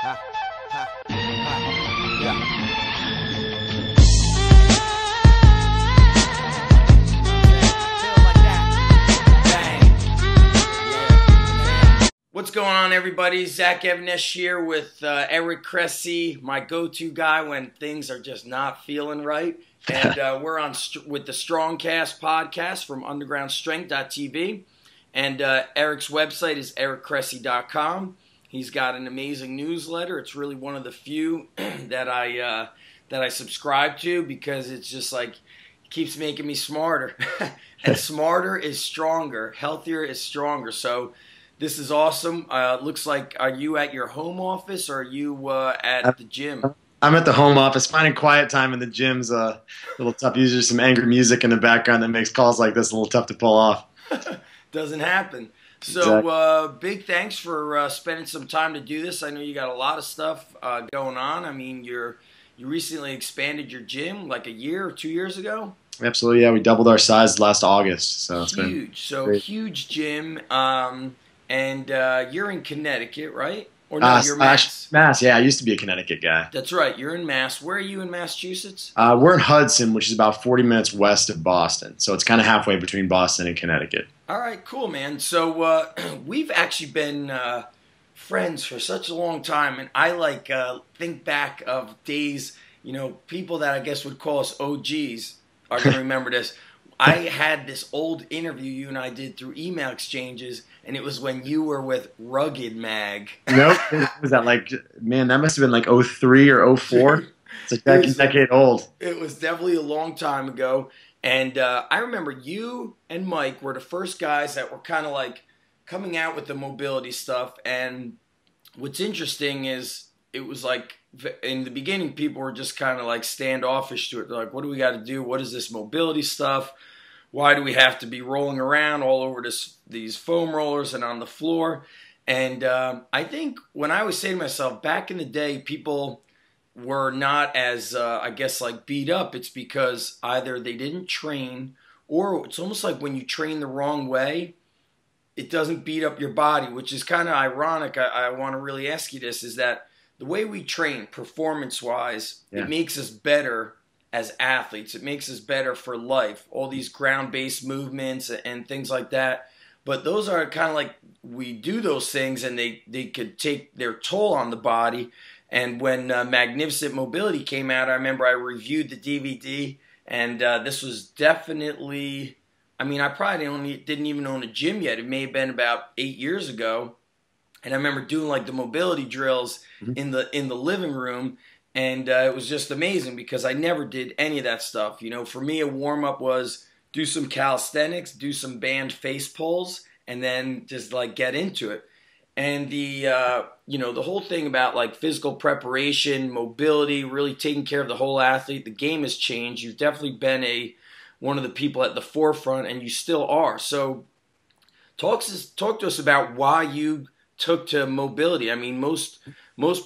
What's going on, everybody? Zach Evnesh here with Eric Cressey, my go-to guy when things are just not feeling right. And we're on with the Strongcast podcast from undergroundstrength.tv. And Eric's website is ericcressey.com. He's got an amazing newsletter. It's really one of the few that I subscribe to because it's just like it keeps making me smarter. And smarter is stronger. Healthier is stronger. So this is awesome. Looks like, are you at your home office or are you at the gym? I'm at the home office. Finding quiet time in the gym's a little tough. Usually some angry music in the background that makes calls like this a little tough to pull off. Doesn't happen. So exactly. Big thanks for spending some time to do this. I know you got a lot of stuff going on. I mean, you recently expanded your gym like a year or 2 years ago. Absolutely, yeah. We doubled our size last August. So it's huge. Been so great. Huge gym. And you're in Connecticut, right? Or no, you're Mass. Mass, yeah. I used to be a Connecticut guy. That's right. You're in Mass. Where are you in Massachusetts? We're in Hudson, which is about 40 minutes west of Boston. So it's kind of halfway between Boston and Connecticut. All right, cool, man. So we've actually been friends for such a long time, and I think back of days, people that I guess would call us OGs are going to remember this. I had this old interview you and I did through email exchanges, and it was when you were with Rugged Mag. Nope. Was that man, that must have been like 03 or 04? It's like a decade old. It was definitely a long time ago. And I remember you and Mike were the first guys that were kind of like coming out with the mobility stuff. And what's interesting is it was like in the beginning, people were just kind of like standoffish to it. They're like, what do we got to do? What is this mobility stuff? Why do we have to be rolling around all over these foam rollers and on the floor? And I think when I was saying to myself, back in the day, people were not as, I guess, like beat up. It's because either they didn't train, or it's almost like when you train the wrong way, it doesn't beat up your body, which is kind of ironic. I want to really ask you this, is that the way we train performance-wise, It makes us better as athletes. It makes us better for life. All these ground-based movements and things like that. But those are kind of like, we do those things and they could take their toll on the body. And when Magnificent Mobility came out, I remember I reviewed the DVD, and this was definitely, I mean, I probably didn't even own a gym yet. It may have been about 8 years ago. And I remember doing like the mobility drills in the living room, and it was just amazing because I never did any of that stuff. For me, a warm-up was do some calisthenics, do some band face pulls, and then just like get into it. And the the whole thing about like physical preparation, mobility, really taking care of the whole athlete, the game has changed. You've definitely been one of the people at the forefront, and you still are. So talk to us about why you took to mobility. I mean, most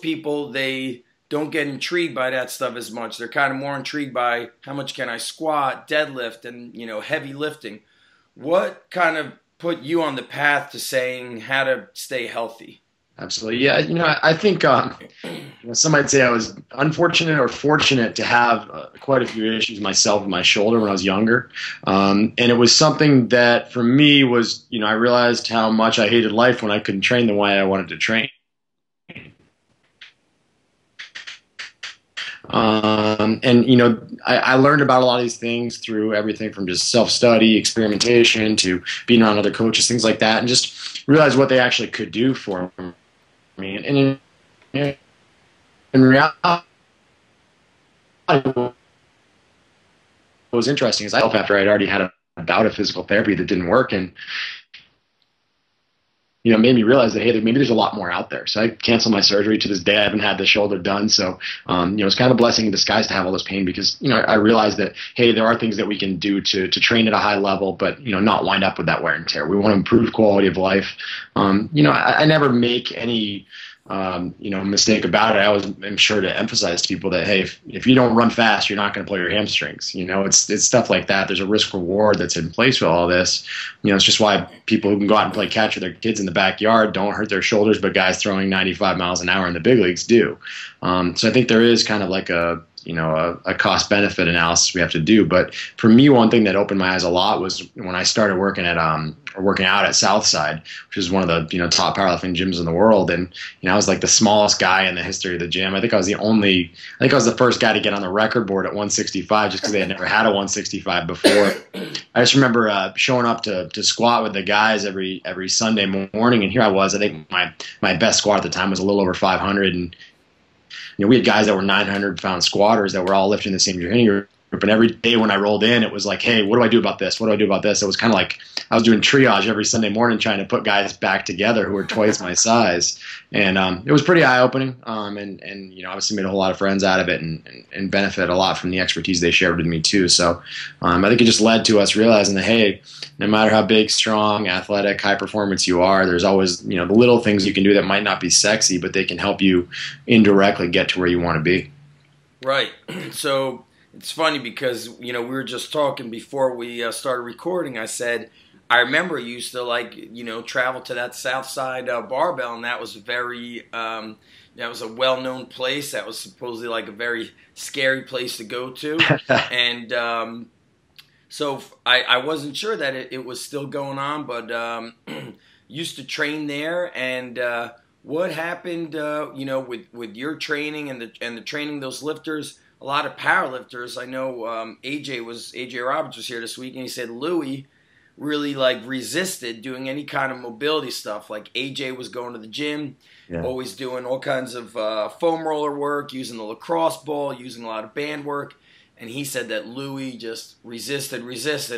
people, they don't get intrigued by that stuff as much. They're kind of more intrigued by how much can I squat, deadlift, and heavy lifting. What kind of put you on the path to saying how to stay healthy? Absolutely, yeah. I think some might say I was unfortunate or fortunate to have quite a few issues myself with my shoulder when I was younger, and it was something that for me was, I realized how much I hated life when I couldn't train the way I wanted to train. I learned about a lot of these things through everything from just self-study, experimentation, to being around other coaches, things like that, and just realized what they actually could do for me. And in reality, what was interesting is after I'd already had a bout of physical therapy that didn't work, and it made me realize that, hey, maybe there's a lot more out there. So I canceled my surgery. To this day, I haven't had the shoulder done. So, it's kind of a blessing in disguise to have all this pain because, I realized that, hey, there are things that we can do to train at a high level, but, not wind up with that wear and tear. We want to improve quality of life. I never make any mistake about it. I always am sure to emphasize to people that, hey, if you don't run fast, you're not going to play your hamstrings. It's stuff like that. There's a risk reward that's in place with all this. It's just why people who can go out and play catch with their kids in the backyard don't hurt their shoulders, but guys throwing 95 miles an hour in the big leagues do. So I think there is kind of like a cost benefit analysis we have to do. But for me, one thing that opened my eyes a lot was when I started working out at Southside, which is one of the top powerlifting gyms in the world. And I was like the smallest guy in the history of the gym. I think I was the first guy to get on the record board at 165 just because they had never had a 165 before. I just remember showing up to squat with the guys every Sunday morning, and here I was. I think my best squat at the time was a little over 500, and we had guys that were 900-pound squatters that were all lifting the same training group. And every day when I rolled in, it was like, hey, what do I do about this? What do I do about this? It was kind of like I was doing triage every Sunday morning trying to put guys back together who were twice my size. And it was pretty eye-opening. And obviously made a whole lot of friends out of it and benefit a lot from the expertise they shared with me too. So I think it just led to us realizing that, hey, no matter how big, strong, athletic, high performance you are, there's always, the little things you can do that might not be sexy, but they can help you indirectly get to where you want to be. Right. So it's funny because, we were just talking before we started recording. I said, I remember you used to travel to that Southside barbell, and that was that was a well-known place. That was supposedly like a very scary place to go to. And so I wasn't sure that it was still going on, but used to train there. And what happened, with your training and the training those lifters? A lot of power lifters. I know AJ Roberts was here this week, and he said Louis really resisted doing any kind of mobility stuff. Like AJ was going to the gym, always doing all kinds of foam roller work, using the lacrosse ball, using a lot of band work. And he said that Louis just resisted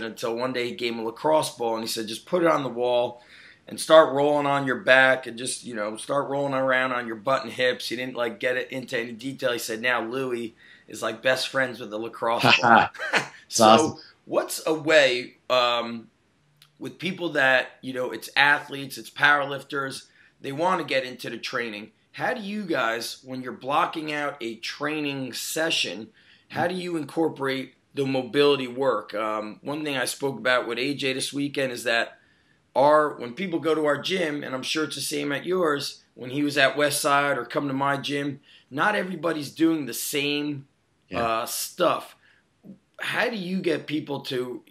until one day he gave him a lacrosse ball, and he said, just put it on the wall and start rolling on your back and just, start rolling around on your butt and hips. He didn't get it into any detail. He said now Louis is best friends with the lacrosse ball. So awesome. What's a way with people that, it's athletes, it's powerlifters, they want to get into the training. How do you guys, when you're blocking out a training session, how do you incorporate the mobility work? One thing I spoke about with AJ this weekend is that when people go to our gym, and I'm sure it's the same at yours, when he was at Westside or come to my gym, not everybody's doing the same stuff. How do you get people to,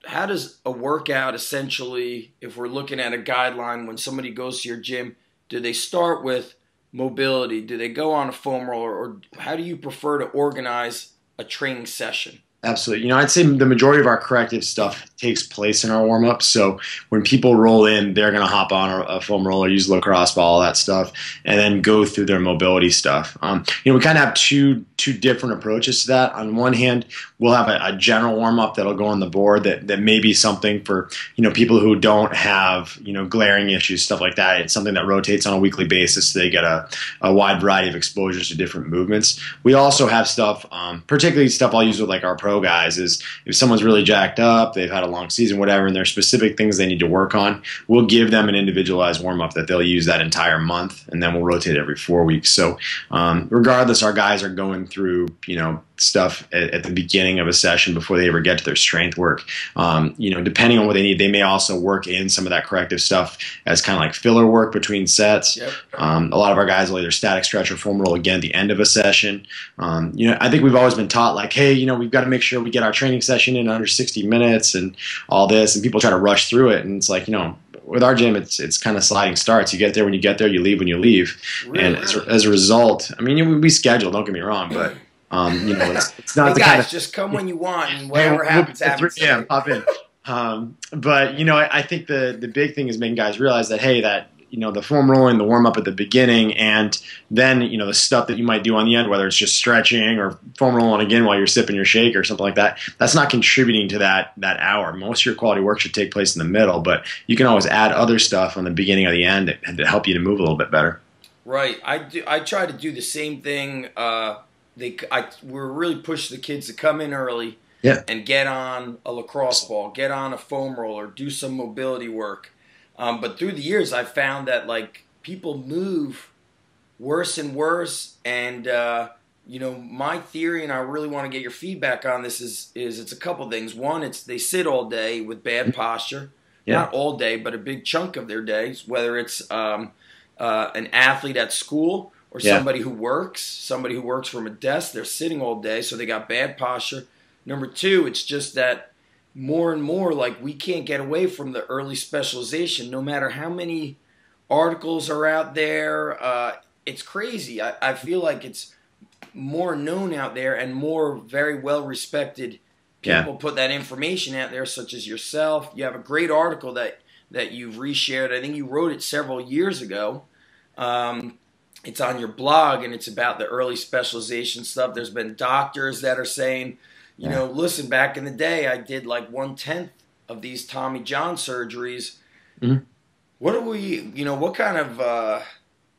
how does a workout essentially, if we're looking at a guideline, when somebody goes to your gym, do they start with mobility? Do they go on a foam roller? Or how do you prefer to organize a training session? Absolutely. I'd say the majority of our corrective stuff takes place in our warm-up. So when people roll in, they're going to hop on a foam roller, use lacrosse ball, all that stuff, and then go through their mobility stuff. We kind of have two different approaches to that. On one hand, we'll have a general warm-up that'll go on the board that may be something for, people who don't have, glaring issues, stuff like that. It's something that rotates on a weekly basis so they get a wide variety of exposures to different movements. We also have stuff, particularly stuff I'll use with our pro guys, is if someone's really jacked up, they've had a long season, whatever, and there's specific things they need to work on, we'll give them an individualized warm-up that they'll use that entire month, and then we'll rotate every 4 weeks. So regardless, our guys are going through, stuff at the beginning of a session before they ever get to their strength work. Depending on what they need, they may also work in some of that corrective stuff as kind of like filler work between sets. Yep. A lot of our guys will either static stretch or foam roll again at the end of a session. I think we've always been taught hey, we've got to make sure we get our training session in under 60 minutes and all this, and people try to rush through it, and it's with our gym, it's kind of sliding starts. You get there when you get there, you leave when you leave. Really? And as a result, we schedule, don't get me wrong, but it's not hey the guys, kind of just come when you want, and whatever happens, happens. Yeah, pop in. But I think the big thing is making guys realize that, hey, that the foam rolling, the warm up at the beginning, and then the stuff that you might do on the end, whether it's just stretching or foam rolling again while you're sipping your shake or something like that, that's not contributing to that hour. Most of your quality work should take place in the middle, but you can always add other stuff on the beginning or the end that help you to move a little bit better. Right. I try to do the same thing. We're really pushing the kids to come in early and get on a lacrosse ball, get on a foam roller, do some mobility work. But through the years, I've found that people move worse and worse. And you know, my theory, and I really want to get your feedback on this, is it's a couple things. One, it's they sit all day with bad posture, Yeah. not all day, but a big chunk of their days. Whether it's an athlete at school or Yeah. somebody who works from a desk, they're sitting all day, so they got bad posture. Number two, it's just that more and more, like, we can't get away from the early specialization, no matter how many articles are out there. It's crazy. I feel like it's more known out there, and more very well respected people put that information out there, such as yourself. You have a great article that you've reshared. I think you wrote it several years ago. It's on your blog, and it's about the early specialization stuff. There's been doctors that are saying, you know, listen, back in the day, I did like 1/10 of these Tommy John surgeries. Mm-hmm. What are we, you know, what kind of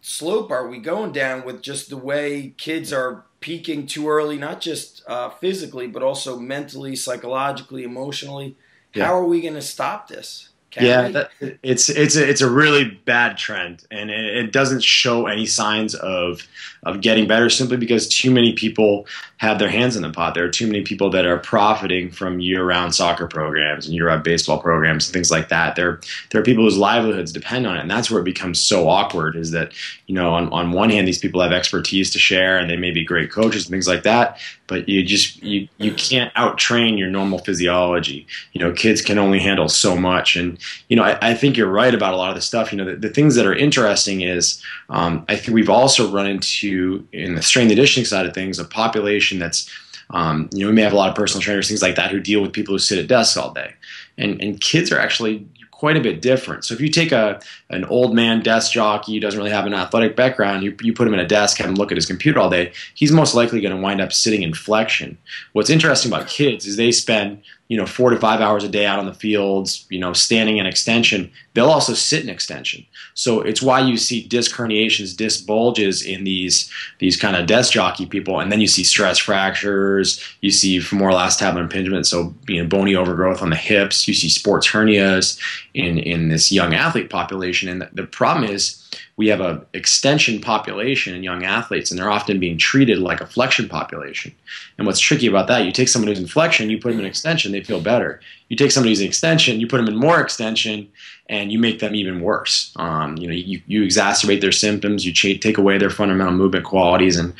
slope are we going down with just the way kids are peaking too early, not just physically, but also mentally, psychologically, emotionally? Yeah. How are we going to stop this? It's a really bad trend, and it doesn't show any signs of getting better, simply because too many people have their hands in the pot. There are too many people that are profiting from year-round soccer programs and year-round baseball programs and things like that. There are people whose livelihoods depend on it, and that's where it becomes so awkward. Is that, you know, on one hand, these people have expertise to share, and they may be great coaches and things like that, but you can't out-train your normal physiology. You know, kids can only handle so much. And you know, I think you're right about a lot of the stuff. You know, the things that are interesting is I think we've also run into, in the strength and conditioning side of things, a population that's, you know, we may have a lot of personal trainers, things like that, who deal with people who sit at desks all day. And kids are actually quite a bit different. So if you take an old man desk jockey who doesn't really have an athletic background, you put him in a desk, have him look at his computer all day, he's most likely going to wind up sitting in flexion. What's interesting about kids is they spend, you know, 4 to 5 hours a day out on the fields, you know, standing in extension. They'll also sit in extension. So it's why you see disc herniations, disc bulges in these kind of desk jockey people, and then you see stress fractures, you see femoral acetabulum impingement, so, you know, bony overgrowth on the hips, you see sports hernias in this young athlete population. And the problem is, we have an extension population in young athletes, and they're often being treated like a flexion population. And what's tricky about that, you take someone who's in flexion, you put them in extension, they feel better. You take somebody who's in extension, you put them in more extension, and you make them even worse. You know, you exacerbate their symptoms, you take away their fundamental movement qualities. And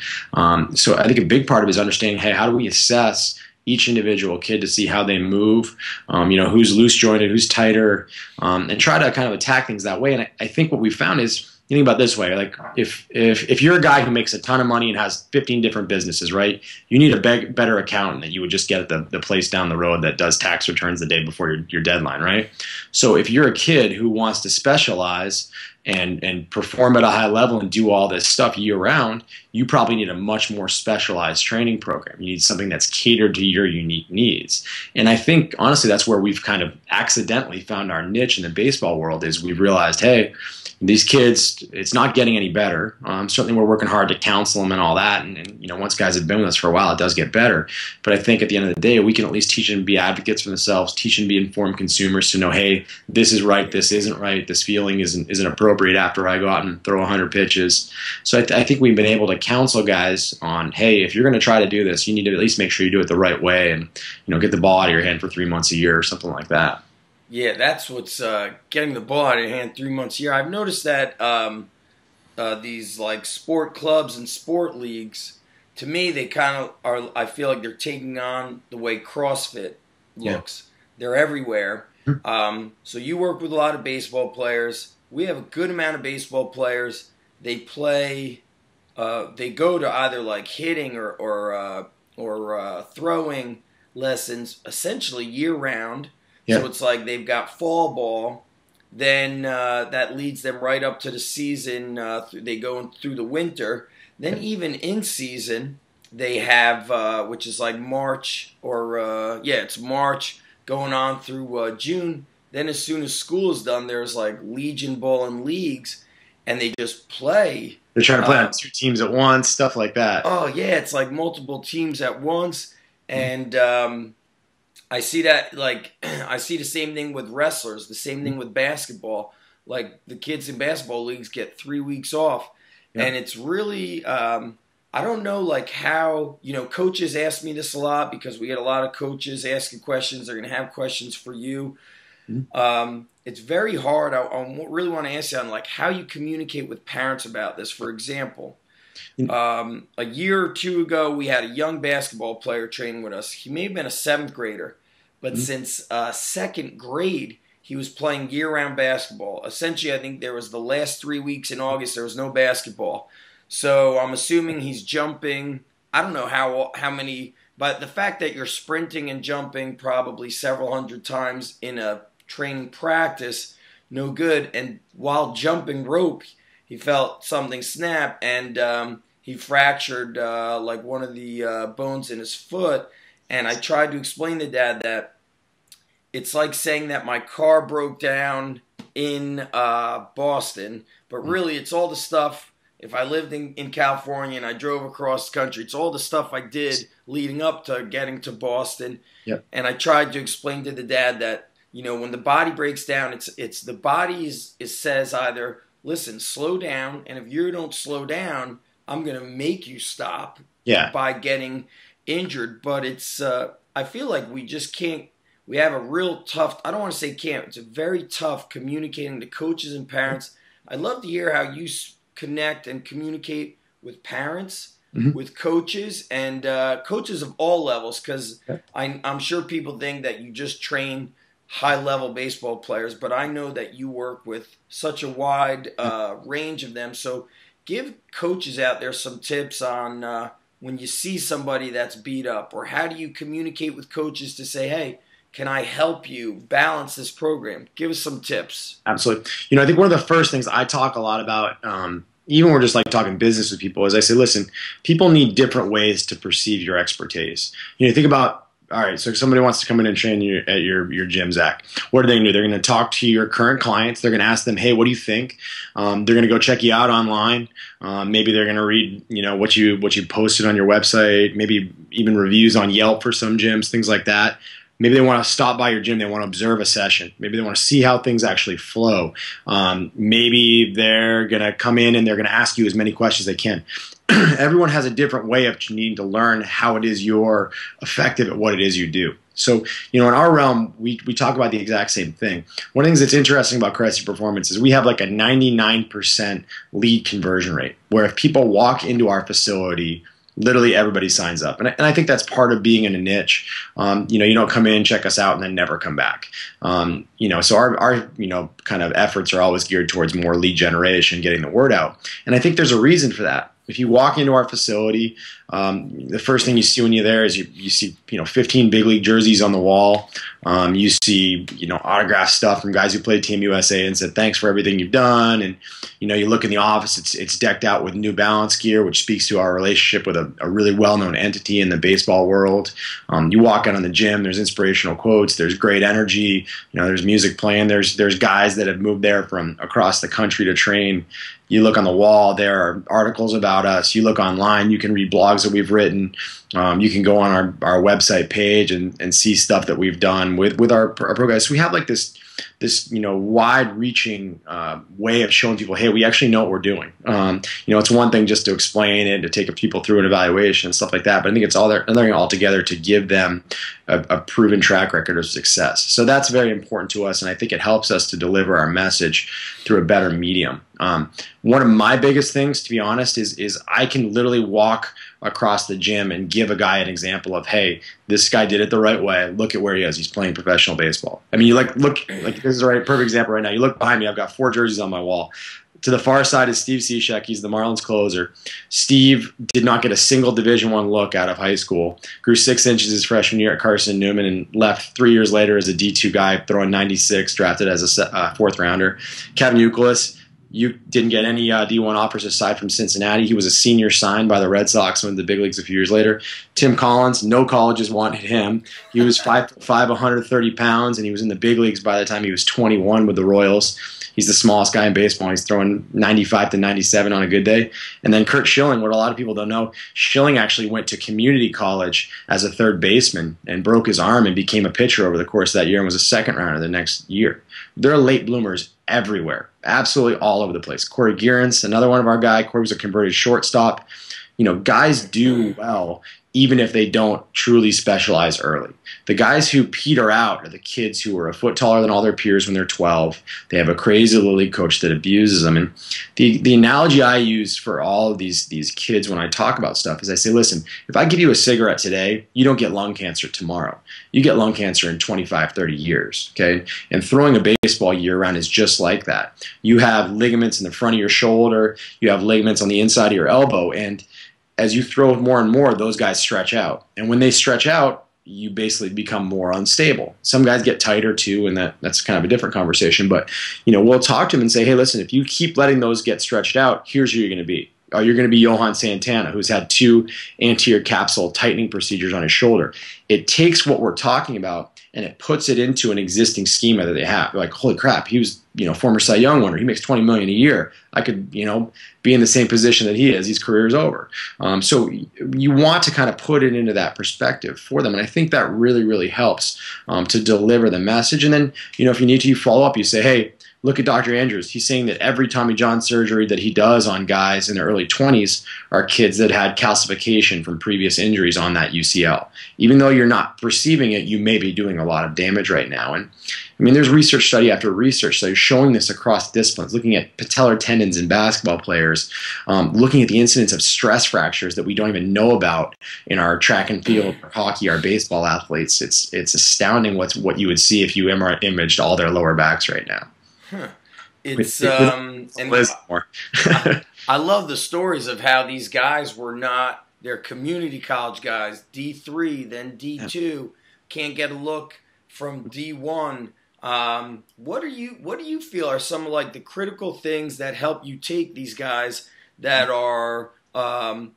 so I think a big part of it is understanding, hey, how do we assess each individual kid to see how they move, you know, who's loose jointed, who's tighter, and try to kind of attack things that way. And I think what we found is, you think about it this way, like if you're a guy who makes a ton of money and has 15 different businesses, right, you need a better accountant that you would just get at the place down the road that does tax returns the day before your deadline, right? So if you're a kid who wants to specialize and perform at a high level and do all this stuff year round, you probably need a much more specialized training program. You need something that's catered to your unique needs. And I think, honestly, that's where we've kind of accidentally found our niche in the baseball world, is we've realized, hey, these kids, it's not getting any better. Certainly we're working hard to counsel them and all that. And, you know, once guys have been with us for a while, it does get better. But I think at the end of the day, we can at least teach them to be advocates for themselves, teach them to be informed consumers, to know, hey, this is right, this isn't right, this feeling isn't appropriate after I go out and throw 100 pitches. So I think we've been able to counsel guys on, hey, if you're going to try to do this, you need to at least make sure you do it the right way, and, you know, get the ball out of your hand for 3 months a year or something like that. Yeah, that's what's getting the ball out of your hand 3 months a year. I've noticed that these like sport clubs and sport leagues, to me, they kind of are. I feel like they're taking on the way CrossFit looks. Yeah. They're everywhere. So you work with a lot of baseball players. We have a good amount of baseball players. They play. They go to either like hitting or throwing lessons essentially year round. Yeah. So it's like they've got fall ball, then that leads them right up to the season. They go through the winter. Then even in season, they have, which is like March or, it's March going on through June. Then as soon as school is done, there's like Legion Ball and leagues, and they just play. They're trying to play on 2 teams at once, stuff like that. Oh, yeah, it's like multiple teams at once. And I see that, like, I see the same thing with wrestlers, the same thing with basketball. Like, the kids in basketball leagues get 3 weeks off. Yeah. And it's really, I don't know, like how, coaches ask me this a lot because we get a lot of coaches asking questions. They're going to have questions for you. It's very hard. I really want to ask you on like how you communicate with parents about this. For example, a year or two ago, we had a young basketball player training with us. He may have been a seventh grader, but since second grade, he was playing year-round basketball. Essentially, I think there was the last 3 weeks in August, there was no basketball. So I'm assuming he's jumping, I don't know how many, but the fact that you're sprinting and jumping probably several hundred times in a training practice, no good. And while jumping rope, he felt something snap, and he fractured like one of the bones in his foot. And I tried to explain to Dad that it's like saying that my car broke down in Boston, but really it's all the stuff. If I lived in California and I drove across the country, it's all the stuff I did leading up to getting to Boston. Yep. And I tried to explain to the dad that, when the body breaks down, it's the body says either, listen, slow down, and if you don't slow down, I'm going to make you stop by getting injured. But it's I feel like we just can't. We have a real tough, I don't want to say can't, it's a very tough communicating to coaches and parents. I'd love to hear how you connect and communicate with parents, with coaches, and coaches of all levels, because I'm sure people think that you just train high-level baseball players, but I know that you work with such a wide range of them. So give coaches out there some tips on when you see somebody that's beat up, or how do you communicate with coaches to say, hey, can I help you balance this program? Give us some tips. Absolutely. I think one of the first things I talk a lot about, even when we're just like talking business with people, is I say, listen, people need different ways to perceive your expertise. Think about, all right, so if somebody wants to come in and train you at your gym, Zach, what are they going to do? They're going to talk to your current clients. They're going to ask them, hey, what do you think? They're going to go check you out online. Maybe they're going to read, what you posted on your website, maybe even reviews on Yelp for some gyms, things like that. Maybe they want to stop by your gym. They want to observe a session. Maybe they want to see how things actually flow. Maybe they're going to come in and they're going to ask you as many questions as they can. Everyone has a different way of needing to learn how it is you're effective at what it is you do. So, in our realm, we talk about the exact same thing. One of the things that's interesting about Cressey Performance is we have like a 99% lead conversion rate, where if people walk into our facility, literally everybody signs up. And I think that's part of being in a niche. You don't come in, check us out, and then never come back. So our kind of efforts are always geared towards more lead generation, getting the word out. And I think there's a reason for that. If you walk into our facility, the first thing you see when you're there is you see 15 big league jerseys on the wall. You see autographed stuff from guys who played Team USA and said thanks for everything you've done. And you look in the office, it's decked out with New Balance gear, which speaks to our relationship with a really well-known entity in the baseball world. You walk out on the gym, there's inspirational quotes, there's great energy, there's music playing, there's guys that have moved there from across the country to train. You look on the wall, there are articles about us. You look online, you can read blogs that we've written. You can go on our website page and see stuff that we've done with our pro guys. So we have like this wide-reaching way of showing people, hey, we actually know what we're doing. It's one thing just to explain it, to take people through an evaluation and stuff like that, but I think it's another thing altogether to give them a proven track record of success. So that's very important to us, and I think it helps us to deliver our message through a better medium. One of my biggest things, to be honest, is I can literally walk across the gym and give a guy an example of, hey, this guy did it the right way. Look at where he is. He's playing professional baseball. I mean, you look this is the perfect example right now. You look behind me. I've got 4 jerseys on my wall. To the far side is Steve Cishek. He's the Marlins closer. Steve did not get a single Division I look out of high school. Grew 6 inches his freshman year at Carson Newman and left 3 years later as a D2 guy, throwing 96, drafted as a 4th rounder. Kevin Youkilis, you didn't get any D1 offers aside from Cincinnati. He was a senior signed by the Red Sox, went to the big leagues a few years later. Tim Collins, no colleges wanted him. He was 5'5", 130 pounds, and he was in the big leagues by the time he was 21 with the Royals. He's the smallest guy in baseball. He's throwing 95 to 97 on a good day. And then Kurt Schilling, what a lot of people don't know, Schilling actually went to community college as a third baseman and broke his arm and became a pitcher over the course of that year and was a second rounder the next year. There are late bloomers everywhere, absolutely all over the place. Corey Gearens, another one of our guy. Corey was a converted shortstop. Guys do well even if they don't truly specialize early. The guys who peter out are the kids who are a foot taller than all their peers when they're 12. They have a crazy little league coach that abuses them. And the analogy I use for all of these kids when I talk about stuff is I say, listen, if I give you a cigarette today, you don't get lung cancer tomorrow. You get lung cancer in 25, 30 years, okay? And throwing a baseball year-round is just like that. You have ligaments in the front of your shoulder. You have ligaments on the inside of your elbow. And as you throw more and more, those guys stretch out. And when they stretch out, you basically become more unstable. Some guys get tighter too, and that's kind of a different conversation. But we'll talk to them and say, hey, listen, if you keep letting those get stretched out, here's who you're going to be. You're going to be Johan Santana, who's had 2 anterior capsule tightening procedures on his shoulder. It takes what we're talking about and it puts it into an existing schema that they have. They're like, holy crap, he was, former Cy Young winner. He makes $20 million a year. I could, be in the same position that he is. His career is over. So you want to kind of put it into that perspective for them. And I think that really, really helps to deliver the message. And then, if you need to, you follow up. You say, hey, look at Dr. Andrews. He's saying that every Tommy John surgery that he does on guys in their early 20s are kids that had calcification from previous injuries on that UCL. Even though you're not perceiving it, you may be doing a lot of damage right now. And there's research study after research study showing this across disciplines, looking at patellar tendons in basketball players, looking at the incidence of stress fractures that we don't even know about in our track and field, our hockey, our baseball athletes. It's astounding what you would see if you imaged all their lower backs right now. Huh. I love the stories of how these guys were not, they're community college guys, D3, then D2, can't get a look from D1. What do you feel are some of like the critical things that help you take these guys that are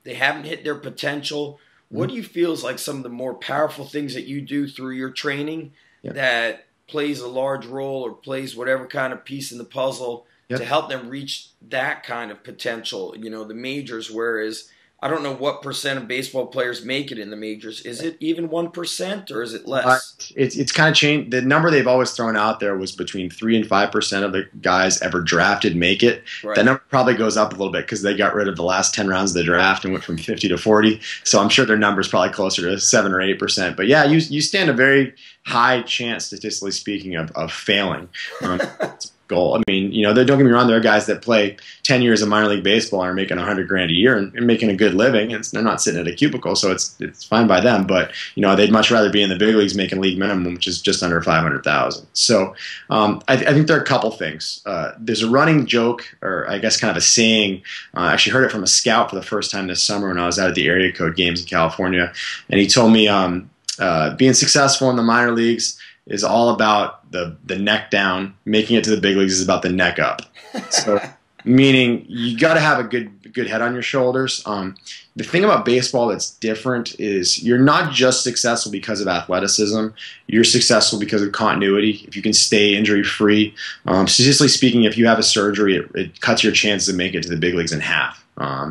they haven't hit their potential? What do you feel is like some of the more powerful things that you do through your training that plays a large role or plays whatever kind of piece in the puzzle to help them reach that kind of potential, the majors, whereas I don't know what percent of baseball players make it in the majors. Is it even 1% or is it less? It's kind of changed. The number they've always thrown out there was between 3 and 5% of the guys ever drafted make it. Right. That number probably goes up a little bit because they got rid of the last 10 rounds of the draft and went from 50 to 40. So I'm sure their number is probably closer to 7 or 8%. But yeah, you stand a very high chance, statistically speaking, of failing. Goal. Don't get me wrong. There are guys that play 10 years of minor league baseball and are making $100,000 a year and making a good living. And they're not sitting at a cubicle, so it's fine by them. But they'd much rather be in the big leagues making league minimum, which is just under $500,000. So I think there are a couple things. There's a running joke, or I guess kind of a saying. I actually heard it from a scout for the first time this summer when I was out at the area code games in California, and he told me being successful in the minor leagues is all about the neck down. Making it to the big leagues is about the neck up. So, meaning you got to have a good head on your shoulders. The thing about baseball that's different is you're not just successful because of athleticism. You're successful because of continuity. If you can stay injury free, statistically speaking, if you have a surgery, it cuts your chances of making it to the big leagues in half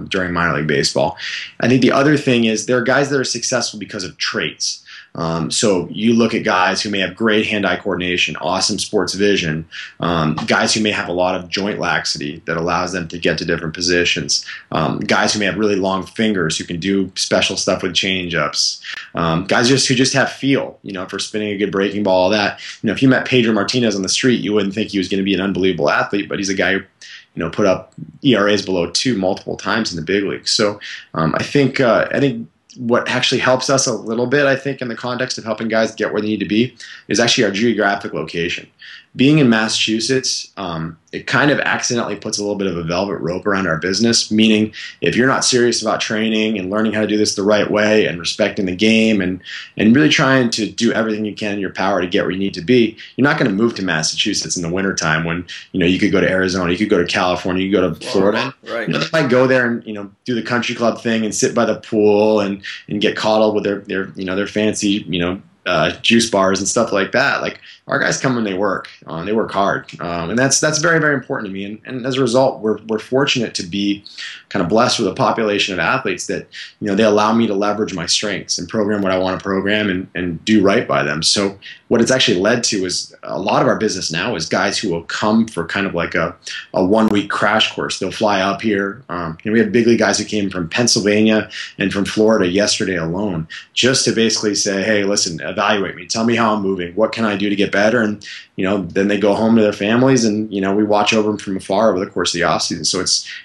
during minor league baseball. I think the other thing is there are guys that are successful because of traits. So you look at guys who may have great hand-eye coordination, awesome sports vision, guys who may have a lot of joint laxity that allows them to get to different positions, guys who may have really long fingers who can do special stuff with change-ups, guys who just have feel, for spinning a good breaking ball, all that. If you met Pedro Martinez on the street, you wouldn't think he was going to be an unbelievable athlete, but he's a guy who put up ERAs below 2 multiple times in the big leagues. So I think what actually helps us a little bit, I think, in the context of helping guys get where they need to be is actually our geographic location. Being in Massachusetts, it kind of accidentally puts a little bit of a velvet rope around our business, meaning if you're not serious about training and learning how to do this the right way and respecting the game and really trying to do everything you can in your power to get where you need to be, you're not going to move to Massachusetts in the wintertime when, you could go to Arizona, you could go to California, you could go to Florida. Right. They might go there and, do the country club thing and sit by the pool and get coddled with their fancy, juice bars and stuff like that. Like our guys come when they work hard, and that's very, very important to me. And as a result, we're fortunate to be kind of blessed with a population of athletes that they allow me to leverage my strengths and program what I want to program and do right by them. So what it's actually led to is a lot of our business now is guys who will come for kind of like a 1-week crash course. They'll fly up here. We have big league guys who came from Pennsylvania and from Florida yesterday alone, just to basically say, hey, listen, evaluate me. Tell me how I'm moving. What can I do to get better? And then they go home to their families, and we watch over them from afar over the course of the off season. So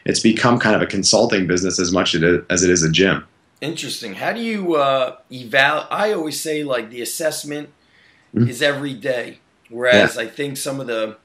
it's become kind of a consulting business as much as it is a gym. Interesting. How do you evaluate? I always say like the assessment is every day, whereas I think some of the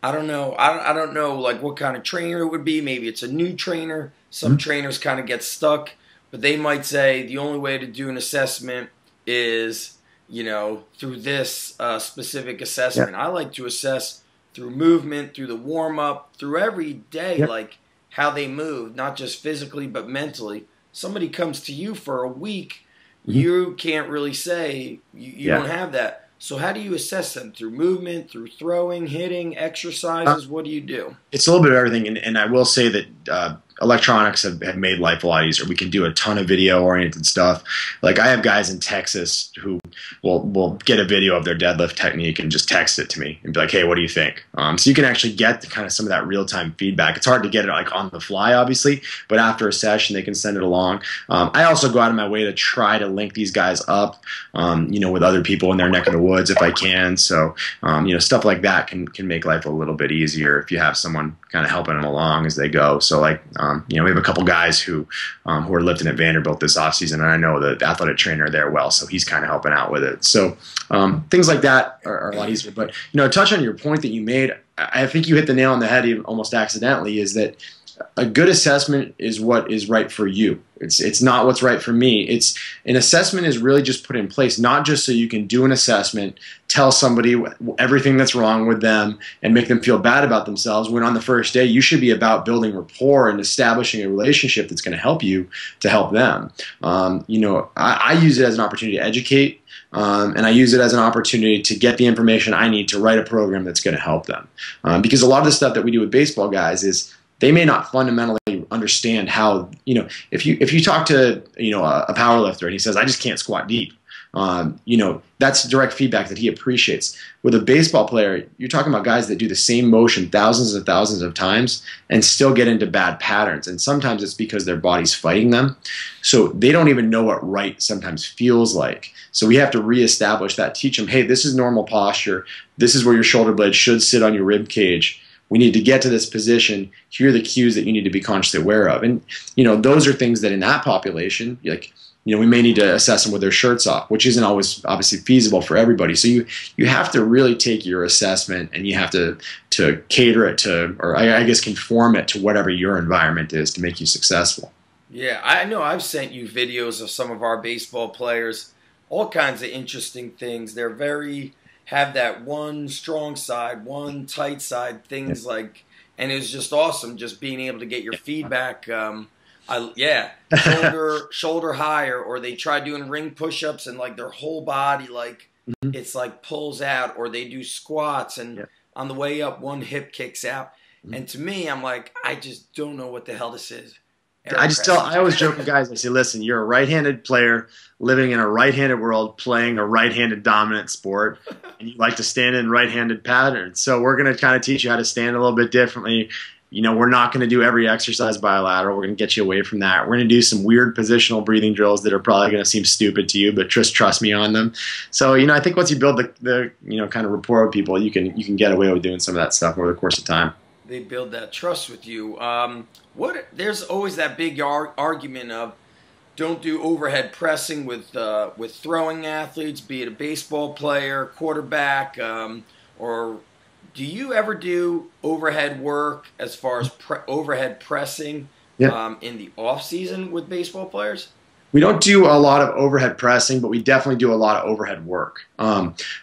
I don't know like what kind of trainer it would be. Maybe it's a new trainer. Some trainers kind of get stuck, but they might say the only way to do an assessment is through this specific assessment. I like to assess through movement, through the warm-up, through every day, like how they move, not just physically but mentally. Somebody comes to you for a week, you can't really say, you don't have that. So how do you assess them? Through movement, through throwing, hitting, exercises? What do you do? It's a little bit of everything, and I will say that electronics have made life a lot easier. We can do a ton of video-oriented stuff. Like I have guys in Texas who will get a video of their deadlift technique and just text it to me and be like, hey, what do you think? So you can actually get kind of some of that real-time feedback. It's hard to get it like on the fly, obviously, but after a session, they can send it along. I also go out of my way to try to link these guys up, with other people in their neck of the woods if I can. So, stuff like that can make life a little bit easier if you have someone kind of helping them along as they go. So like, we have a couple guys who are lifting at Vanderbilt this offseason, and I know the athletic trainer there well, so he's kind of helping out with it. So things like that are a lot easier. But, to touch on your point that you made, I think you hit the nail on the head almost accidentally, is that a good assessment is what is right for you. It's not what's right for me. An assessment is really just put in place, not just so you can do an assessment, tell somebody everything that's wrong with them, and make them feel bad about themselves, when on the first day you should be about building rapport and establishing a relationship that's going to help you to help them. I use it as an opportunity to educate, and I use it as an opportunity to get the information I need to write a program that's going to help them. Because a lot of the stuff that we do with baseball guys is they may not fundamentally understand how, if you talk to, a power lifter and he says, I just can't squat deep, that's direct feedback that he appreciates. With a baseball player, you're talking about guys that do the same motion thousands and thousands of times and still get into bad patterns. And sometimes it's because their body's fighting them. So they don't even know what right sometimes feels like. So we have to reestablish that, teach them, hey, this is normal posture. This is where your shoulder blade should sit on your rib cage. We need to get to this position. Here are the cues that you need to be consciously aware of. And, those are things that in that population, like, we may need to assess them with their shirts off, which isn't always obviously feasible for everybody. So you have to really take your assessment and you have to cater it to, or I guess conform it to whatever your environment is to make you successful. Yeah, I know I've sent you videos of some of our baseball players, all kinds of interesting things. They're have that one strong side, one tight side, things like, and it was just awesome just being able to get your feedback. Shoulder higher, or they try doing ring push-ups and like their whole body it's like pulls out, or they do squats and on the way up one hip kicks out. And to me, I'm like, I just don't know what the hell this is. I always joke with guys, I say, listen, you're a right-handed player living in a right-handed world playing a right-handed dominant sport, and you like to stand in right-handed patterns. So we're going to kind of teach you how to stand a little bit differently. We're not going to do every exercise bilateral. We're going to get you away from that. We're going to do some weird positional breathing drills that are probably going to seem stupid to you, but just trust me on them. So, I think once you build the kind of rapport with people, you can get away with doing some of that stuff over the course of time. They build that trust with you. There's always that big argument of don't do overhead pressing with throwing athletes, be it a baseball player, quarterback, or do you ever do overhead work as far as overhead pressing in the off season with baseball players? We don't do a lot of overhead pressing, but we definitely do a lot of overhead work.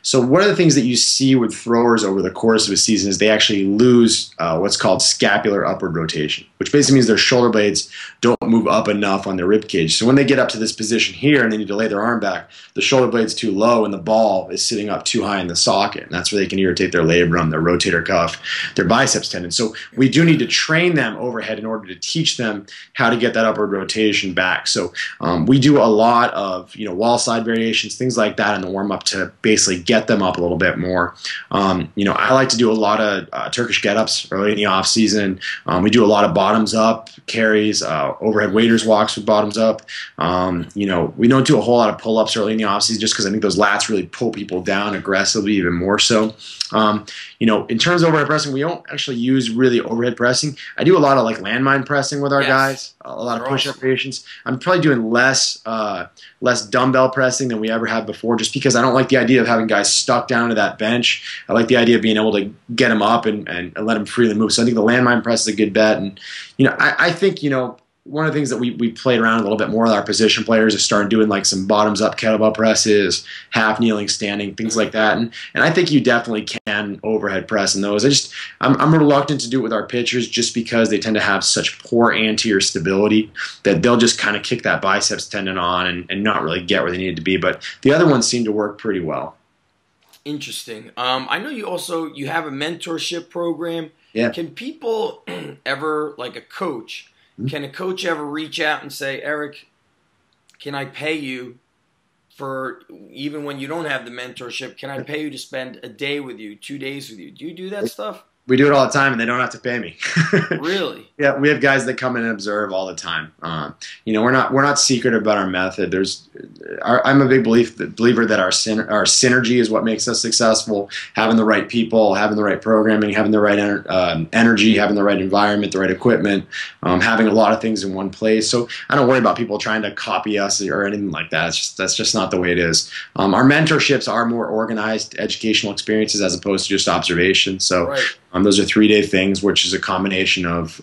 So one of the things that you see with throwers over the course of a season is they actually lose what's called scapular upward rotation, which basically means their shoulder blades don't move up enough on their rib cage. So when they get up to this position here and they need to lay their arm back, the shoulder blade's too low and the ball is sitting up too high in the socket. And that's where they can irritate their labrum, their rotator cuff, their biceps tendon. So we do need to train them overhead in order to teach them how to get that upward rotation back. So we do a lot of wall slide variations, things like that in the warm up to basically get them up a little bit more. I like to do a lot of Turkish get-ups early in the off season. We do a lot of bottoms up carries, overhead waiters walks with bottoms up. We don't do a whole lot of pull-ups early in the off season just because I think those lats really pull people down aggressively, even more so. In terms of overhead pressing, we don't actually use really overhead pressing. I do a lot of like landmine pressing with our guys, a lot of push-up variations. I'm probably doing less dumbbell pressing than we ever have before, just because I don't like the idea of having guys stuck down to that bench. I like the idea of being able to get them up and let them freely move. So I think the landmine press is a good bet. And I think one of the things that we played around a little bit more with our position players is starting doing like some bottoms up kettlebell presses, half kneeling, standing, things like that. And I think you definitely can overhead press in those. I'm reluctant to do it with our pitchers just because they tend to have such poor anterior stability that they'll just kind of kick that biceps tendon on and not really get where they need to be. But the other ones seem to work pretty well. Interesting. I know you have a mentorship program. Yeah. Can people ever, like a coach, can a coach ever reach out and say, Eric, can I pay you for, even when you don't have the mentorship, can I pay you to spend a day with you, 2 days with you? Do you do that stuff? We do it all the time, and they don't have to pay me. Really? Yeah, we have guys that come in and observe all the time. We're not secret about our method. I'm a big believer that our synergy is what makes us successful. Having the right people, having the right programming, having the right energy, having the right environment, the right equipment, having a lot of things in one place. So I don't worry about people trying to copy us or anything like that. That's just not the way it is. Our mentorships are more organized educational experiences as opposed to just observation. So. Right. Those are 3-day things, which is a combination of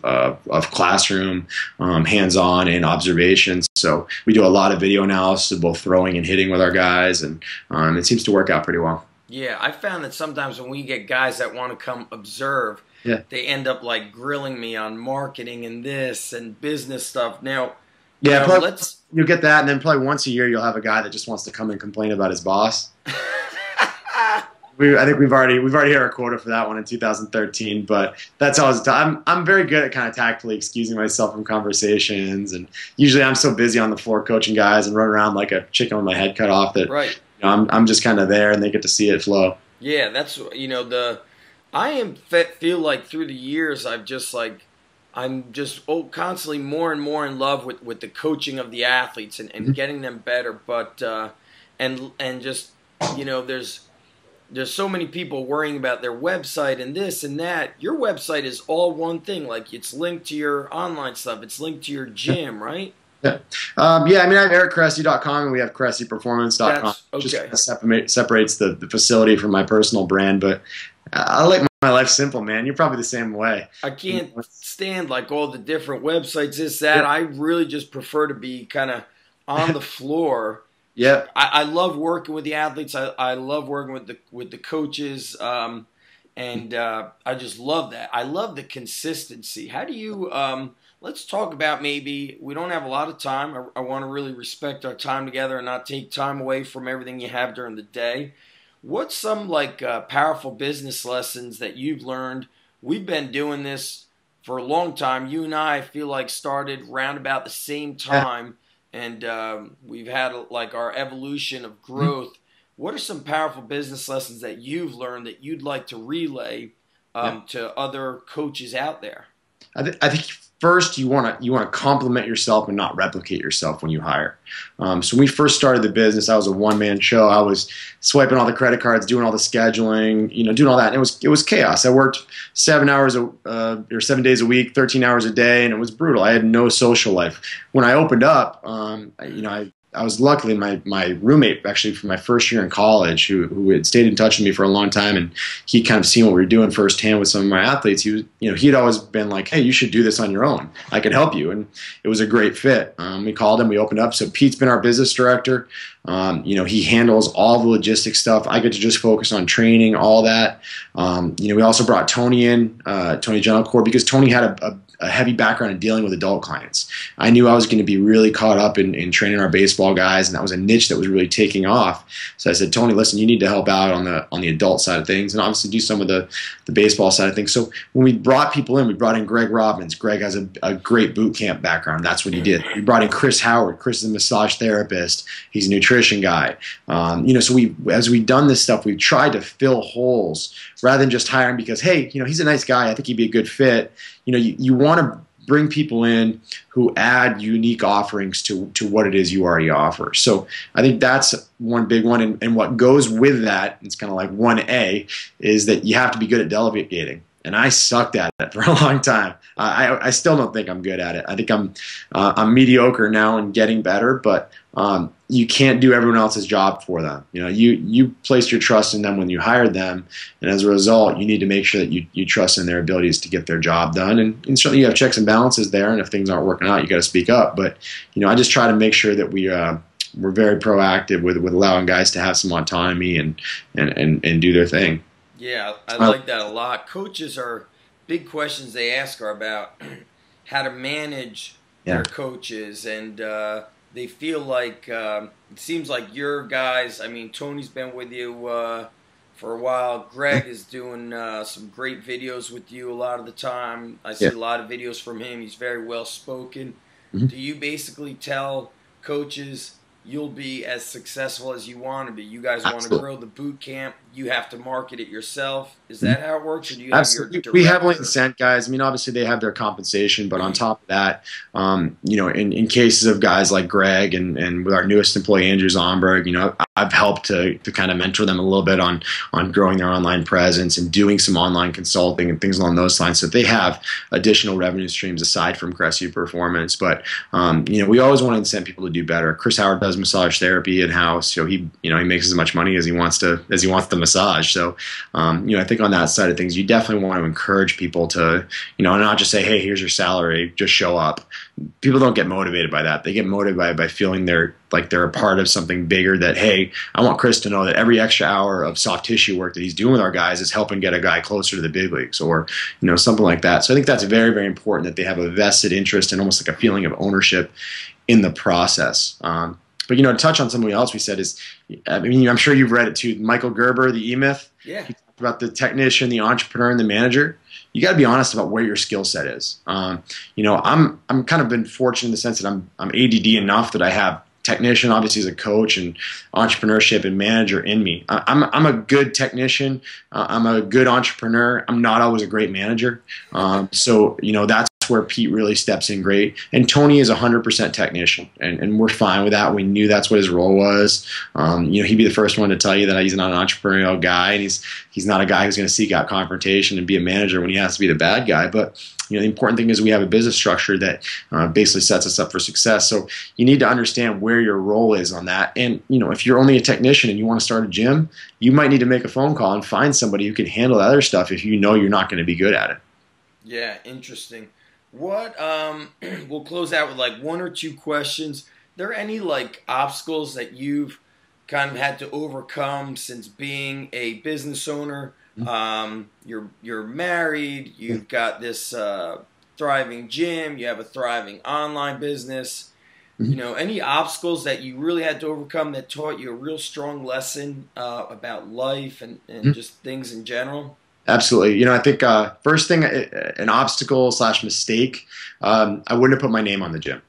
classroom, hands-on, and observations. So we do a lot of video analysis of both throwing and hitting with our guys, and it seems to work out pretty well. Yeah, I found that sometimes when we get guys that want to come observe, they end up like grilling me on marketing and this and business stuff. Now, yeah, you'll get that, and then probably once a year you'll have a guy that just wants to come and complain about his boss. I think we've already hit our quota for that one in 2013, but that's always I'm very good at kind of tactfully excusing myself from conversations, and usually I'm so busy on the floor coaching guys and running around like a chicken with my head cut off that I'm just kind of there and they get to see it flow. Yeah, that's feel like through the years I'm just constantly more and more in love with the coaching of the athletes and getting them better, but and just there's so many people worrying about their website and this and that. Your website is all one thing. Like, it's linked to your online stuff. It's linked to your gym, right? Yeah. I mean, I have ericcressey.com and we have cresseyperformance.com. Okay. Just separates the facility from my personal brand, but I like my life simple, man. You're probably the same way. I can't stand like all the different websites, this, that. I really just prefer to be kind of on the floor. Yeah, I love working with the athletes. I love working with the coaches, and I just love that. I love the consistency. How do you? Let's talk about, maybe we don't have a lot of time. I want to really respect our time together and not take time away from everything you have during the day. What's some powerful business lessons that you've learned? We've been doing this for a long time. You and I feel like started round about the same time. Yeah. And we've had like our evolution of growth. What are some powerful business lessons that you've learned that you'd like to relay to other coaches out there? I think first you want to compliment yourself and not replicate yourself when you hire. So when we first started the business, I was a one-man show. I was swiping all the credit cards, doing all the scheduling, doing all that. And it was chaos. I worked 7 days a week, 13 hours a day, and it was brutal. I had no social life. When I opened up, I was luckily my roommate actually from my first year in college who had stayed in touch with me for a long time, and he'd kind of seen what we were doing firsthand with some of my athletes. He'd always been like, hey, you should do this on your own. I could help you. And it was a great fit. We called him, we opened up. So Pete's been our business director. He handles all the logistics stuff. I get to just focus on training, all that. We also brought Tony in, Tony Gentilcore, because Tony had a heavy background in dealing with adult clients. I knew I was going to be really caught up in training our baseball guys, and that was a niche that was really taking off. So I said, Tony, listen, you need to help out on the adult side of things, and obviously do some of the baseball side of things. So when we brought people in, we brought in Greg Robbins. Greg has a great boot camp background. That's what he did. We brought in Chris Howard. Chris is a massage therapist. He's a nutrition guy. So as we've done this stuff, we've tried to fill holes rather than just hiring because, hey, he's a nice guy. I think he'd be a good fit. You want to bring people in who add unique offerings to what it is you already offer. So I think that's one big one. And what goes with that, it's kind of like 1A, is that you have to be good at delegating. And I sucked at it for a long time. I still don't think I'm good at it. I think I'm mediocre now and getting better, but you can't do everyone else's job for them. You placed your trust in them when you hired them, and as a result, you need to make sure that you trust in their abilities to get their job done. And certainly you have checks and balances there, and if things aren't working out, you got to speak up. But I just try to make sure that we're very proactive with allowing guys to have some autonomy and do their thing. Yeah, I like that a lot. Coaches are big questions they ask are about how to manage their coaches, and they feel like it seems like your guys. I mean, Tony's been with you for a while. Greg is doing some great videos with you a lot of the time. I see a lot of videos from him. He's very well spoken. Do you basically tell coaches, you'll be as successful as you want to be? You guys want to grow the boot camp, you have to market it yourself. Is that how it works, or do you have your director? We heavily incent guys. I mean, obviously they have their compensation, but on top of that, in cases of guys like Greg and with our newest employee Andrew Zomberg, I've helped to kind of mentor them a little bit on growing their online presence and doing some online consulting and things along those lines, so that they have additional revenue streams aside from Cressey Performance. But we always want to incent people to do better. Chris Howard does massage therapy in house, so he makes as much money as he wants to massage. So I think on that side of things, you definitely want to encourage people to not just say, hey, here's your salary, just show up. People don't get motivated by that. They get motivated by feeling they're a part of something bigger, that, hey, I want Chris to know that every extra hour of soft tissue work that he's doing with our guys is helping get a guy closer to the big leagues, or something like that. So I think that's very, very important, that they have a vested interest and almost like a feeling of ownership in the process. But to touch on something else we said is, I'm sure you've read it too, Michael Gerber, the E-Myth. Yeah. He talked about the technician, the entrepreneur, and the manager. You got to be honest about where your skill set is. I'm kind of been fortunate in the sense that I'm ADD enough that I have technician, obviously, as a coach, and entrepreneurship and manager in me. I'm a good technician. I'm a good entrepreneur. I'm not always a great manager. So that's where Pete really steps in great. And Tony is 100% technician, and we're fine with that. We knew that's what his role was. He'd be the first one to tell you that he's not an entrepreneurial guy, and he's not a guy who's going to seek out confrontation and be a manager when he has to be the bad guy. But the important thing is we have a business structure that basically sets us up for success. So you need to understand where your role is on that. And if you're only a technician and you want to start a gym, you might need to make a phone call and find somebody who can handle the other stuff if you're not going to be good at it. Yeah, interesting. What we'll close out with like one or two questions. Are there any obstacles that you've kind of had to overcome since being a business owner? You're married, you've got this thriving gym, you have a thriving online business. Any obstacles that you really had to overcome that taught you a real strong lesson about life and just things in general? Absolutely. I think first thing, an obstacle / mistake, I wouldn't have put my name on the gym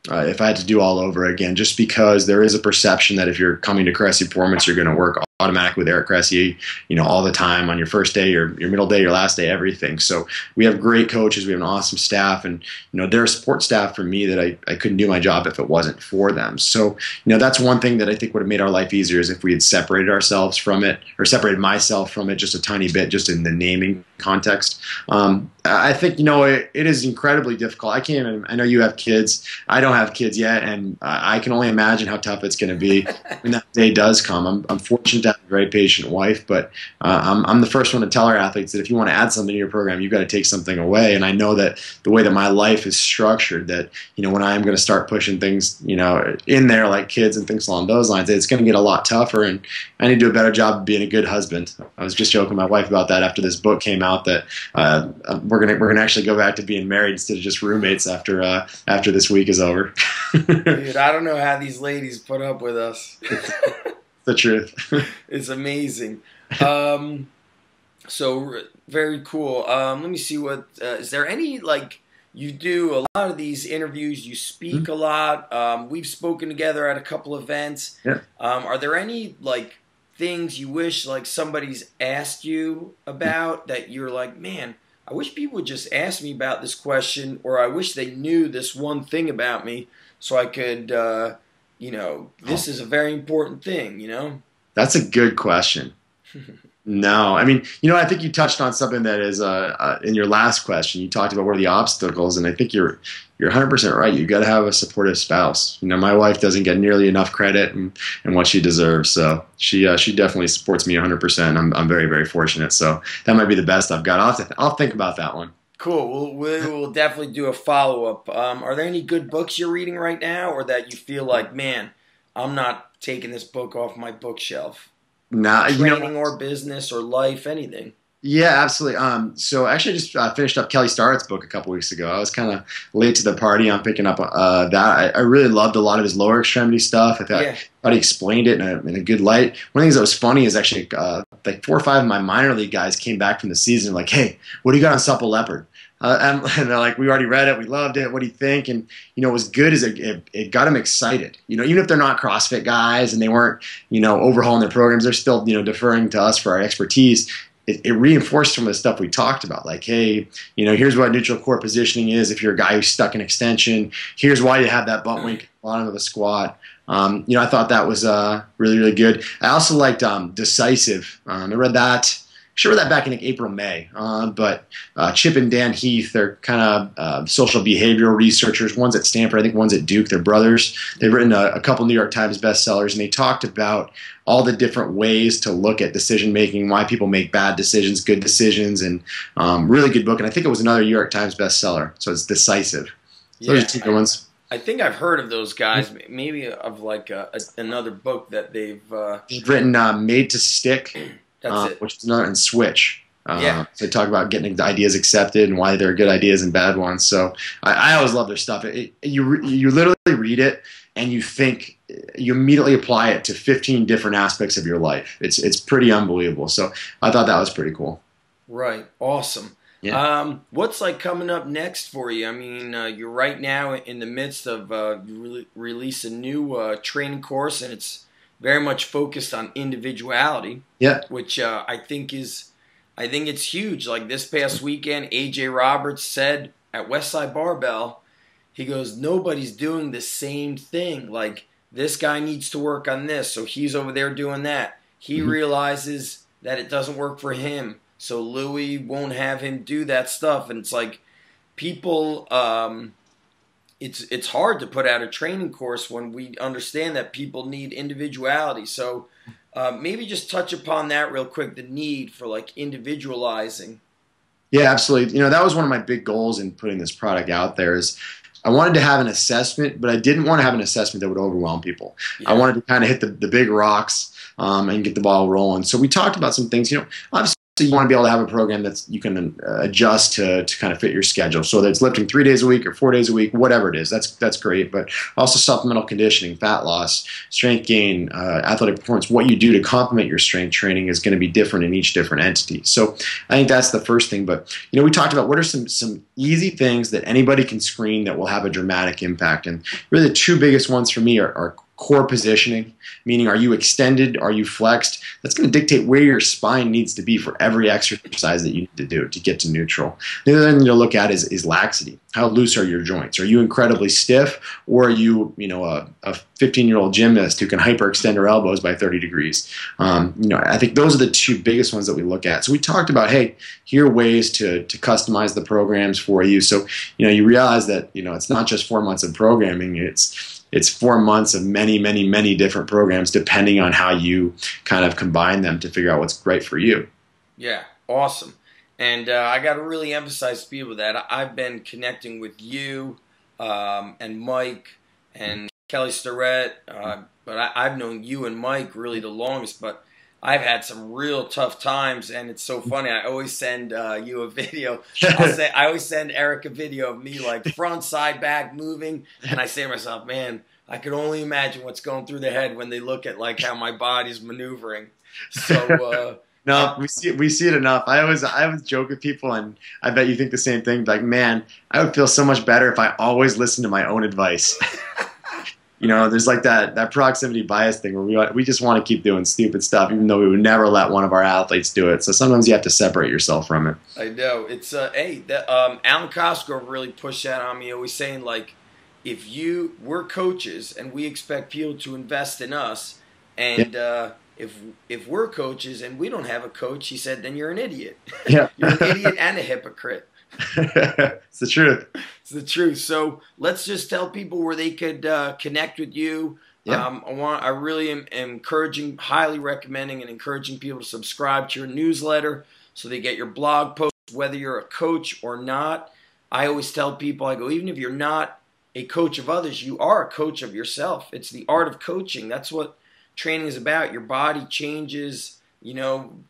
if I had to do all over again, just because there is a perception that if you're coming to Cressey Performance, you're going to work automatically with Eric Cressey, all the time, on your first day, your middle day, your last day, everything. So we have great coaches. We have an awesome staff, and they're a support staff for me that I couldn't do my job if it wasn't for them. So that's one thing that I think would have made our life easier, is if we had separated ourselves from it, or separated myself from it just a tiny bit, just in the naming context. I think it is incredibly difficult. I know you have kids. I don't have kids yet, and I can only imagine how tough it's going to be when that day does come. I'm fortunate to to have a very patient wife, but I'm the first one to tell our athletes that if you want to add something to your program, you've got to take something away. And I know that the way that my life is structured, that, when I'm going to start pushing things, in there like kids and things along those lines, it's going to get a lot tougher, and I need to do a better job of being a good husband. I was just joking with my wife about that after this book came out, that we're gonna actually go back to being married instead of just roommates after this week is over. Dude, I don't know how these ladies put up with us. The truth. It's amazing. So very cool. Let me see what is there any, like, you do a lot of these interviews, you speak a lot. We've spoken together at a couple events. Yeah. Are there any, like, things you wish, like, somebody's asked you about that you're like, man, I wish people would just ask me about this question, or I wish they knew this one thing about me so I could, this is a very important thing, That's a good question. No, I mean, I think you touched on something that is in your last question. You talked about what are the obstacles, and I think you're 100% right. You got to have a supportive spouse. My wife doesn't get nearly enough credit and what she deserves. So she definitely supports me 100%. I'm very, very fortunate. So that might be the best I've got. I'll think about that one. Cool. We'll definitely do a follow-up. Are there any good books you're reading right now, or that you feel like, man, I'm not taking this book off my bookshelf? Nah, Training or business or life, anything. Yeah, absolutely. So actually, I just finished up Kelly Starrett's book a couple weeks ago. I was kind of late to the party on picking up that. I really loved a lot of his lower extremity stuff. I thought he explained it in a good light. One of the things that was funny is actually like 4 or 5 of my minor league guys came back from the season like, hey, what do you got on Supple Leopard? And they're like, we already read it. We loved it. What do you think? And, what was good is it got them excited. Even if they're not CrossFit guys and they weren't, overhauling their programs, they're still, deferring to us for our expertise. It reinforced some of the stuff we talked about. Like, hey, here's what neutral core positioning is if you're a guy who's stuck in extension. Here's why you have that butt wink at the bottom of a squat. I thought that was really, really good. I also liked Decisive. I read that. Sure, that back in April, May. But Chip and Dan Heath, they're kind of social behavioral researchers. One's at Stanford, I think one's at Duke. They're brothers. They've written a couple New York Times bestsellers, and they talked about all the different ways to look at decision making, why people make bad decisions, good decisions, and really good book. And I think it was another New York Times bestseller. So it's Decisive. So those are 2 good ones. I think I've heard of those guys, maybe of like another book that they've written, Made to Stick. That's it. Which is another, and Switch. So they talk about getting the ideas accepted and why there are good ideas and bad ones. So I always love their stuff. You literally read it and you think, you immediately apply it to 15 different aspects of your life. It's pretty unbelievable. So I thought that was pretty cool. Right. Awesome. Yeah. What's like coming up next for you? I mean, you're right now in the midst of release a new training course, and it's very much focused on individuality. Yeah. Which I think it's huge. Like this past weekend, AJ Roberts said at Westside Barbell, he goes, nobody's doing the same thing. Like, this guy needs to work on this, so he's over there doing that. He realizes that it doesn't work for him, so Louis won't have him do that stuff. And it's like, people, it's hard to put out a training course when we understand that people need individuality. So maybe just touch upon that real quick, the need for like individualizing. Yeah, absolutely. That was one of my big goals in putting this product out there is I wanted to have an assessment, but I didn't want to have an assessment that would overwhelm people. Yeah. I wanted to kind of hit the big rocks and get the ball rolling. So we talked about some things, obviously you want to be able to have a program that you can adjust to kind of fit your schedule. So that it's lifting 3 days a week or 4 days a week, whatever it is. That's great. But also supplemental conditioning, fat loss, strength gain, athletic performance. What you do to complement your strength training is going to be different in each different entity. So I think that's the first thing. But we talked about what are some easy things that anybody can screen that will have a dramatic impact. And really the 2 biggest ones for me are core positioning, meaning are you extended, are you flexed? That's going to dictate where your spine needs to be for every exercise that you need to do to get to neutral. The other thing to look at is laxity. how loose are your joints? Are you incredibly stiff, or are you, a 15-year-old gymnast who can hyperextend her elbows by 30 degrees? I think those are the two biggest ones that we look at. So we talked about, hey, here are ways to customize the programs for you. So, you realize that, it's not just 4 months of programming. It's 4 months of many, many, many different programs, depending on how you kind of combine them to figure out what's right for you. Yeah, awesome. And I got to really emphasize to people that I've been connecting with you and Mike and Kelly Starrett, but I've known you and Mike really the longest, but I've had some real tough times, and it's so funny. I always send you a video. I always send Eric a video of me like front, side, back, moving, and I say to myself, man, I could only imagine what's going through their head when they look at like how my body's maneuvering. So no, we see it enough. I always joke with people, and I bet you think the same thing. Like, man, I would feel so much better if I always listened to my own advice. There's like that proximity bias thing where we just want to keep doing stupid stuff, even though we would never let one of our athletes do it. So sometimes you have to separate yourself from it. I know. It's Alan Cosgrove really pushed that on me, always saying like, we're coaches and we expect people to invest in us, and if we're coaches and we don't have a coach, he said, then you're an idiot. Yeah. You're an idiot and a hypocrite. It's the truth. It's the truth. So let's just tell people where they could connect with you. Yeah. I really am encouraging, highly recommending and encouraging people to subscribe to your newsletter so they get your blog posts, whether you're a coach or not. I always tell people, I go, even if you're not a coach of others, you are a coach of yourself. It's the art of coaching. That's what training is about. Your body changes,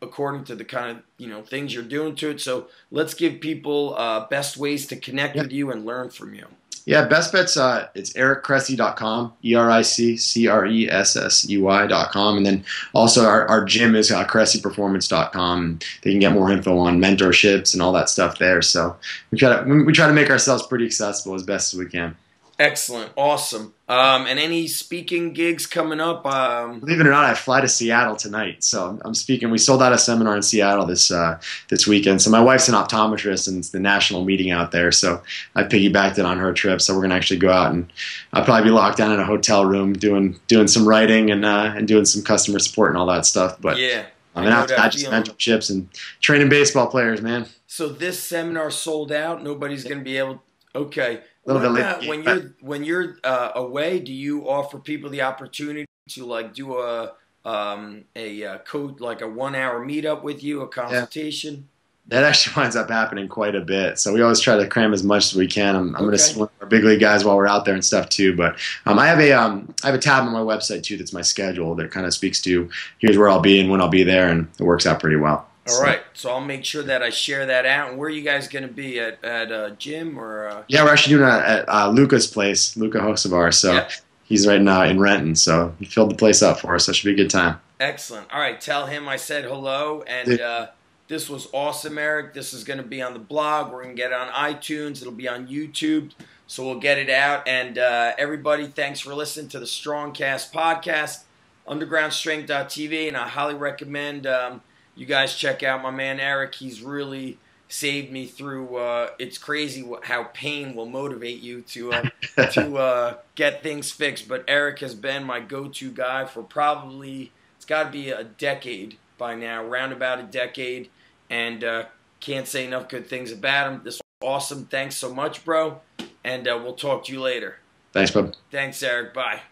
according to the kind of, things you're doing to it. So let's give people best ways to connect with you and learn from you. Yeah, best bets, it's ericcressey.com, ERICCRESSEY.com. And then also our gym is cresseyperformance.com. They can get more info on mentorships and all that stuff there. So we try to make ourselves pretty accessible as best as we can. Excellent. Awesome. And any speaking gigs coming up? Believe it or not, I fly to Seattle tonight. So I'm speaking. We sold out a seminar in Seattle this weekend. So my wife's an optometrist, and it's the national meeting out there. So I piggybacked it on her trip. So we're going to actually go out, and I'll probably be locked down in a hotel room doing some writing and doing some customer support and all that stuff. But yeah. And after that, just mentorships and training baseball players, man. So this seminar sold out. Nobody's going to be able. Okay. When you're away, do you offer people the opportunity to like do a code, like a 1 hour meetup with you, a consultation? Yeah. That actually winds up happening quite a bit. So we always try to cram as much as we can. I'm going to swim our big league guys while we're out there and stuff too. But I have a tab on my website too that's my schedule that kind of speaks to here's where I'll be and when I'll be there, and it works out pretty well. All right, so I'll make sure that I share that out. And where are you guys going to be, at a gym or? Yeah, we're actually doing it at Luca's place, Luca Hocevar. So he's right now in Renton. So he filled the place up for us. So it should be a good time. Excellent. All right, tell him I said hello. And this was awesome, Eric. This is going to be on the blog. We're going to get it on iTunes. It'll be on YouTube. So we'll get it out. And everybody, thanks for listening to the Strongcast podcast, undergroundstrength.tv. And I highly recommend you guys check out my man Eric. He's really saved me through. It's crazy how pain will motivate you to get things fixed. But Eric has been my go-to guy for probably, it's got to be a decade by now, around about a decade. And can't say enough good things about him. This was awesome. Thanks so much, bro. And we'll talk to you later. Thanks, bub. Thanks, Eric. Bye.